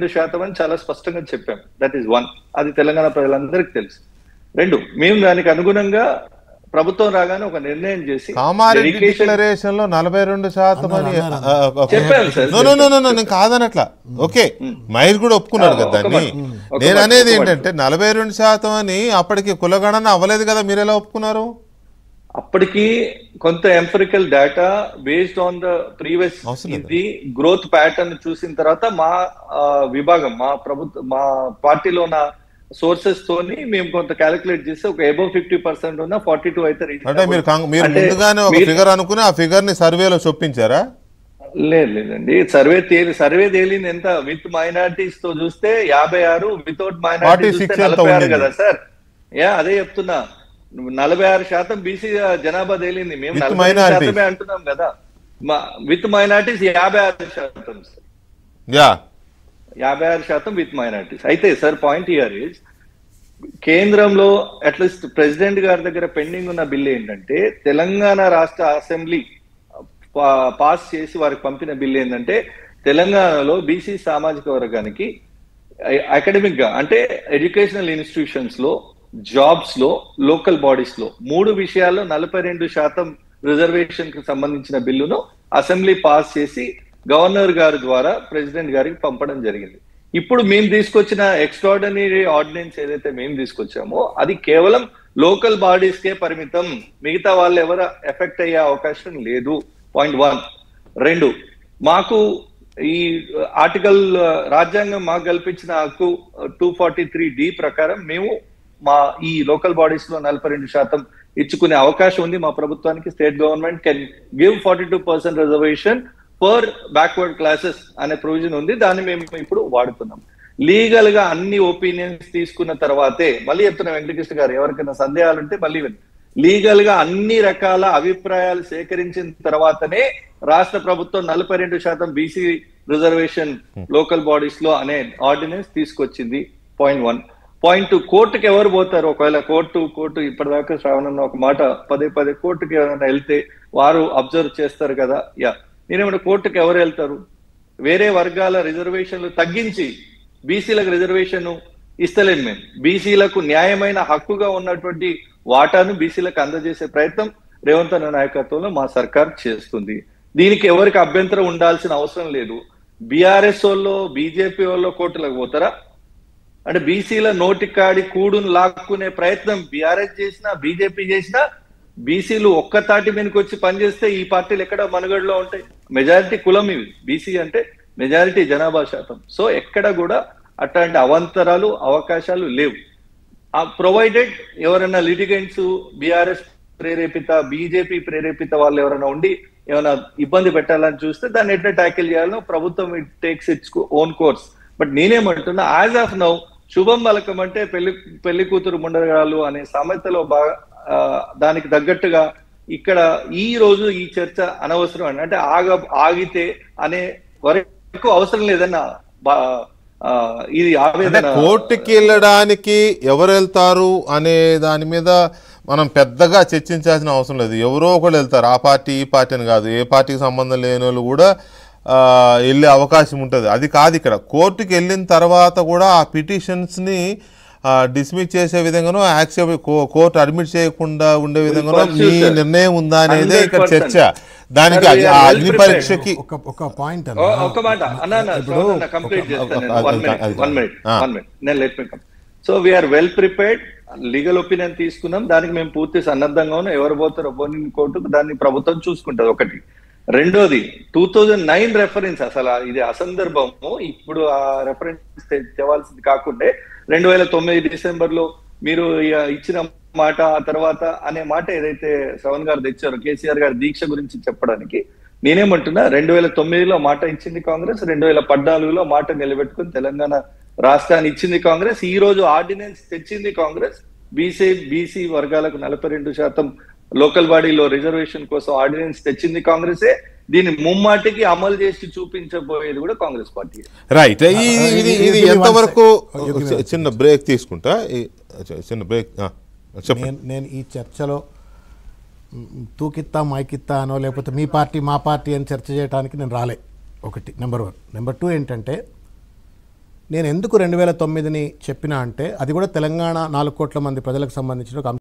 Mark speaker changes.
Speaker 1: 42% అని చాలా స్పష్టంగా చెప్పాం. That is 1. అది తెలంగాణ ప్రజలందరికీ తెలుసు. 2, మేము దానికి అనుగుణంగా ప్రభుత్వం రాగానే ఒక నిర్ణయం చేసి
Speaker 2: కామారెడ్డి డిక్లరేషన్ లో 42% అని
Speaker 1: చెప్పాను సార్.
Speaker 2: నేను కాదనట్లా. ఓకే, మైర్ కూడా ఒప్పుకున్నాడు కదా దాన్ని. నేను అనేది ఏంటంటే 42% అని అప్పటికి కులగణన అవ్వలేదు కదా, మీరు ఎలా ఒప్పుకున్నారు?
Speaker 1: అప్పటికి కొంత empirical data based on the previous ఇది గ్రోత్ ప్యాటర్న్ చూసిన తర్వాత మా విభాగం, మా పార్టీలో ఉన్న సోర్సెస్ తోని మేము కొంత క్యాలిక్యులేట్ చేసి ఒక అబౌవ్ 50% ఉన్న 42 అయితే
Speaker 2: అంటే మీరు ముందుగానే ఒక ఫిగర్ అనుకుని ఆ ఫిగర్ ని సర్వేలో చొప్పించారా?
Speaker 1: లేదండి, సర్వే తేలింది ఎంత విత్ మైనారిటీస్ తో చూస్తే 56, వితౌట్ మైనారిటీస్ 46 కదా సార్. అదే చెప్తున్నా, 46% బీసీ జనాభా తేలింది. మేము 40% అంటున్నాం కదా. With minorities 56%. 56% with minorities. అయితే సార్ పాయింట్ హియర్ ఈజ్, కేంద్రంలో అట్లీస్ట్ ప్రెసిడెంట్ గారి దగ్గర పెండింగ్ ఉన్న బిల్ ఏంటంటే, తెలంగాణ రాష్ట్ర అసెంబ్లీ పాస్ చేసి వారికి పంపిన బిల్ ఏంటంటే, తెలంగాణలో బీసీ సామాజిక వర్గానికి అకాడమిక్ గా అంటే ఎడ్యుకేషనల్ ఇన్స్టిట్యూషన్స్ లో, జాబ్స్ లో, లోకల్ బాడీస్ లో 3 విషయాల్లో 42% రిజర్వేషన్ కు సంబంధించిన బిల్లును అసెంబ్లీ పాస్ చేసి గవర్నర్ గారి ద్వారా ప్రెసిడెంట్ గారికి పంపడం జరిగింది. ఇప్పుడు మేము తీసుకొచ్చిన ఎక్స్ట్రాడినరీ ఆర్డినెన్స్ ఏదైతే మేము తీసుకొచ్చామో అది కేవలం లోకల్ బాడీస్ కే పరిమితం, మిగతా వాళ్ళు ఎవరు ఎఫెక్ట్ అయ్యే అవకాశం లేదు. పాయింట్ 1. 2, మాకు ఈ ఆర్టికల్ రాజ్యాంగం మాకు కల్పించిన హక్కు 243D ప్రకారం మేము మా ఈ లోకల్ బాడీస్ లో 42% ఇచ్చుకునే అవకాశం ఉంది మా ప్రభుత్వానికి. State government can give 42% reservation for backward classes అనే ప్రొవిజన్ ఉంది. దాన్ని మేము ఇప్పుడు వాడుతున్నాం. లీగల్ గా అన్ని ఒపీనియన్స్ తీసుకున్న తర్వాతే, మళ్ళీ చెప్తున్నా వెంకటకృష్ణ గారు, ఎవరికైనా సందేహాలు ఉంటే మళ్ళీ లీగల్ గా అన్ని రకాల అభిప్రాయాలు సేకరించిన తర్వాతనే రాష్ట్ర ప్రభుత్వం 42% బీసీ రిజర్వేషన్ లోకల్ బాడీస్ లో అనే ఆర్డినెన్స్ తీసుకొచ్చింది. పాయింట్ 1. పాయింట్ 2, కోర్టుకి ఎవరు పోతారు? ఒకవేళ కోర్టు ఇప్పటిదాకా శ్రావణ ఒక మాట పదే కోర్టుకి ఎవరైనా వెళ్తే వారు అబ్జర్వ్ చేస్తారు కదా. నేనేమంటే కోర్టుకి ఎవరు వెళ్తారు? వేరే వర్గాల రిజర్వేషన్లు తగ్గించి బీసీలకు రిజర్వేషన్ ఇస్తలేము మేము. బీసీలకు న్యాయమైన హక్కుగా ఉన్నటువంటి వాటాను బీసీలకు అందజేసే ప్రయత్నం రేవంత్ అన్న నాయకత్వంలో మా సర్కార్ చేస్తుంది. దీనికి ఎవరికి అభ్యంతరం ఉండాల్సిన అవసరం లేదు. బీఆర్ఎస్ వాళ్ళు, బీజేపీ వాళ్ళు కోర్టులకు పోతారా? అంటే బీసీల నోటికాడి కూడును లాక్కునే ప్రయత్నం బీఆర్ఎస్ చేసినా, బీజేపీ చేసినా, బీసీలు ఒక్కతాటి మీదకి వచ్చి పనిచేస్తే ఈ పార్టీలు ఎక్కడ మనుగడలో ఉంటాయి? మెజారిటీ కులం ఇవి. బీసీ అంటే మెజారిటీ జనాభా శాతం. సో ఎక్కడ కూడా అట్లాంటి అవాంతరాలు, అవకాశాలు లేవు. ప్రొవైడెడ్ ఎవరైనా లిటిగెంట్స్ బీఆర్ఎస్ ప్రేరేపిత, బీజేపీ ప్రేరేపిత వాళ్ళు ఎవరైనా ఉండి ఏమైనా ఇబ్బంది పెట్టాలని చూస్తే దాన్ని ఎట్లా ట్యాకిల్ చేయాలో ప్రభుత్వం it takes its own course. But నేనేమంటున్నా, యాజ్ ఆఫ్ నౌ శుభం పలకం అంటే పెళ్లి కూతురు ముండగాలు అనే సామెతలో బాగా దానికి తగ్గట్టుగా ఇక్కడ ఈ రోజు ఈ చర్చ అనవసరం అని, అంటే ఆగితే అనే వరకు అవసరం లేదన్న ఇది ఆవేదన.
Speaker 2: కోర్టుకి వెళ్ళడానికి ఎవరు వెళ్తారు అనే దాని మీద మనం పెద్దగా చర్చించాల్సిన అవసరం లేదు. ఎవరో ఒకళ్ళు వెళ్తారు, ఆ పార్టీ ఈ పార్టీ అని కాదు, ఏ పార్టీకి సంబంధం లేని వాళ్ళు కూడా వెళ్ళే అవకాశం ఉంటుంది. అది కాదు ఇక్కడ. కోర్టుకి వెళ్ళిన తర్వాత కూడా ఆ పిటిషన్స్ని డిస్మిస్ చేసే విధంగానో, యాక్సెప్ట్ కోర్టు అడ్మిట్ చేయకుండా ఉండే విధంగానో మీ నిర్ణయం ఉందా అనేదే ఇక్కడ చర్చ. దానికి అగ్ని పరీక్షకి
Speaker 3: ఒక పాయింట్
Speaker 1: ఒక మాట కంప్లీట్ చేస్తాను. So we are well prepared. Legal opinion తీసుకున్నాం, దానికి మేము పూర్తి సన్నద్ధంగా ఉన్నాం. ఎవరు పోతారో పోనీ కోర్టుకు దాన్ని ప్రభుత్వం చూసుకుంటుంది. ఒకటి. రెండోది, 2009 రెఫరెన్స్ అసలు ఇది అసందర్భము. ఇప్పుడు ఆ రెఫరెన్స్ తేవాల్సింది కాకుండా 2009 డిసెంబర్లో మీరు ఇచ్చిన మాట ఆ తర్వాత అనే మాట ఏదైతే శ్రవణ్ గారు తెచ్చారో కేసీఆర్ గారి దీక్ష గురించి చెప్పడానికి, నేనేమంటున్నా 2009లో మాట ఇచ్చింది కాంగ్రెస్, 2014లో మాట నిలబెట్టుకుని తెలంగాణ రాష్ట్రాన్ని ఇచ్చింది కాంగ్రెస్. ఈ రోజు ఆర్డినెన్స్ తెచ్చింది కాంగ్రెస్. బీసీ వర్గాలకు 42% లోకల్ బాడీలో రిజర్వేషన్ కోసం ఆర్డినెన్స్ తెచ్చింది కాంగ్రెసే. దీన్ని ముమ్మాటికి అమలు చేసి చూపించబోయేది కూడా కాంగ్రెస్ పార్టీ.
Speaker 2: రైట్. ఇది ఎంతవరకు చిన్న బ్రేక్ తీసుకుంటా, చిన్న బ్రేక్.
Speaker 3: నేను ఈ చర్చలో తూకిత్తా మైకిత్తా అనో లేకపోతే మీ పార్టీ మా పార్టీ అని చర్చ చేయడానికి నేను రాలే. ఒకటి నెంబర్ 1. నెంబర్ 2 ఏంటంటే నేను ఎందుకు 2009ని చెప్పినా అంటే అది కూడా తెలంగాణ 4 కోట్ల మంది ప్రజలకు సంబంధించిన ఒక